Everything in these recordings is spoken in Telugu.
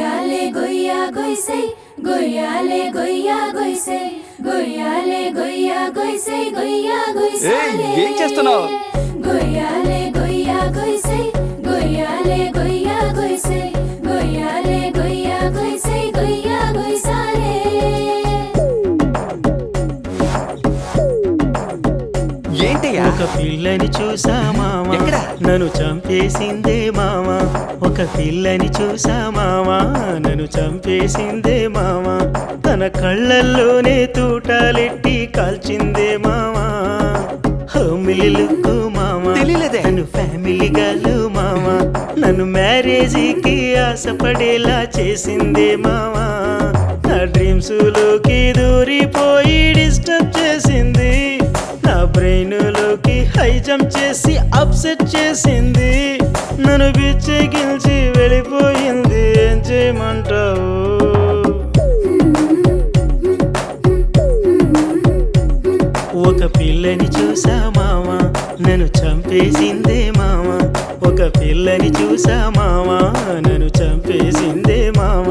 goyale goya goise goyale goya goise goyale goya goise goya goise ఏం చేస్తున్నావు goyale goya goise goyale goya goise goyale goya goise goya goisale ఏంటయ్యా ఒక పిల్లని చూసా మామ ఎక్కడ? నన్ను చంపేసిందే మామ ఒక పిల్లని చూసా మామ నన్ను చంపేసిందే మామ తన కళ్ళల్లోనే తూటాలెట్టి కాల్చిందే మామ హోమిలుకు మామ తెలియలేదే. నన్ను ఫ్యామిలీ గాలు మామ నన్ను మ్యారేజీకి ఆశపడేలా చేసిందే మామ నా డ్రీమ్స్ లోకి దూరిపోయి డిస్టర్బ్ చేసింది నా బ్రెయిన్ లోకి హై జంప్ చేసి అప్సెట్ చేసింది నన్ను బిచ్చెగిల్చి వెళ్ళిపోయింది ఏం చేయమంటావు ఒక పిల్లని చూసా మామ నన్ను చంపేసిందే మామ ఒక పిల్లని చూసా మామ నన్ను చంపేసిందే మామ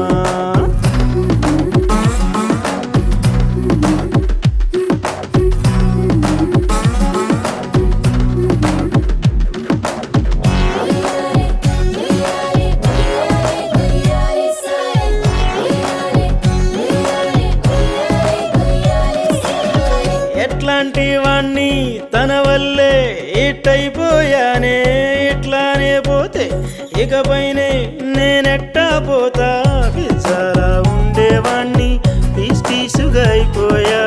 ఎట్లాంటి వాణ్ణి తన వల్లే ఇట్టయిపోయానే ఇట్లానే పోతే ఇకపైనే నేనెట్టా పోతా పిజ్జాలా ఉండేవాణ్ణి పీస్ పీసుగా అయిపోయా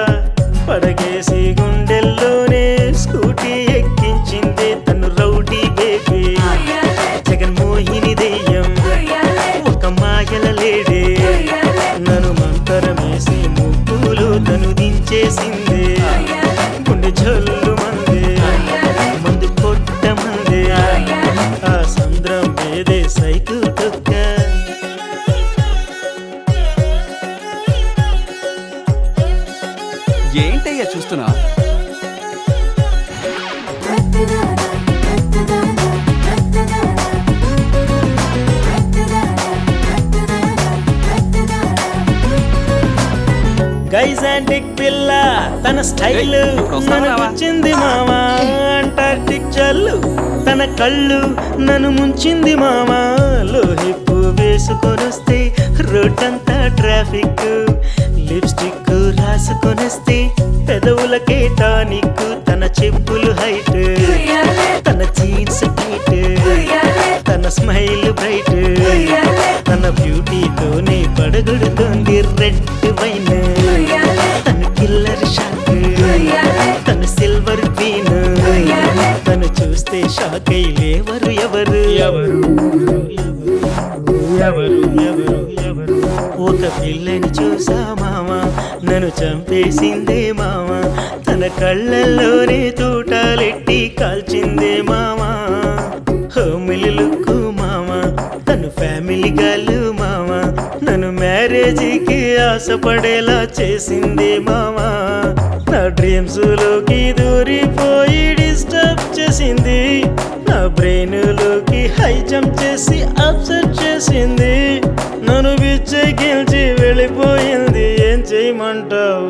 పడగేసి గుండెల్లోనే స్కూటీ ఎక్కించిందే తను రౌడీ బేబీ జగన్మోహిని దెయ్యం ఒక మాయల లేడే నన్ను మంతరమేసి ముగ్గులు తను దించేసిందే గుండె జల్లు మందే మందు కొట్ట మందే ఆ సంద్రం ఏదే సైకిల్ తొక్క ఏంటయ్యా చూస్తున్నా గైజాంటిక్ పిల్ల తన స్టైల్ ఏయ్, ఇప్పుడు వస్తావా నన్ను రావా? ముంచింది మామ అంటార్టిక్ చల్లు తన కళ్ళు నన్ను ముంచింది మామ లోహిప్పు వేసుకొనొస్తే రోడ్డంతా ట్రాఫిక్ లిప్స్టిక్ రాసుకొనొస్తే పెదవులకే టానిక్ తన చెప్పులు హైట్ తన జీన్స్ టైట్ తన స్మైల్ బ్రైట్ తన బ్యూటీతోనే పడగొడుతోంది రెడ్ వైన్ తను కిల్లర్ షాక్ తను సిల్వర్ క్వీన్ తను చూస్తే షాక్ అయి లేవరు ఎవరు ఎవరు ఎవరు ఎవరు ఎవరు ఒక పిల్లని చూసా మామ నన్ను చంపేసిందే మామ తన కళ్ళల్లోనే తూటాలెట్టి కాల్చిందే మామ హోమిలుకు మామ తను ఫ్యామిలీ గాలు మామ నన్ను మ్యారేజీకి ఆశపడేలా చేసిందే మామ నా డ్రీమ్స్ లోకి దూరిపోయి డిస్టర్బ్ చేసింది నా బ్రెయిన్ లోకి హై జంప్ చేసి అప్సెట్ చేసింది నన్ను బిచ్చెగిల్చి వెళ్ళిపోయింది ఏం చేయమంటావు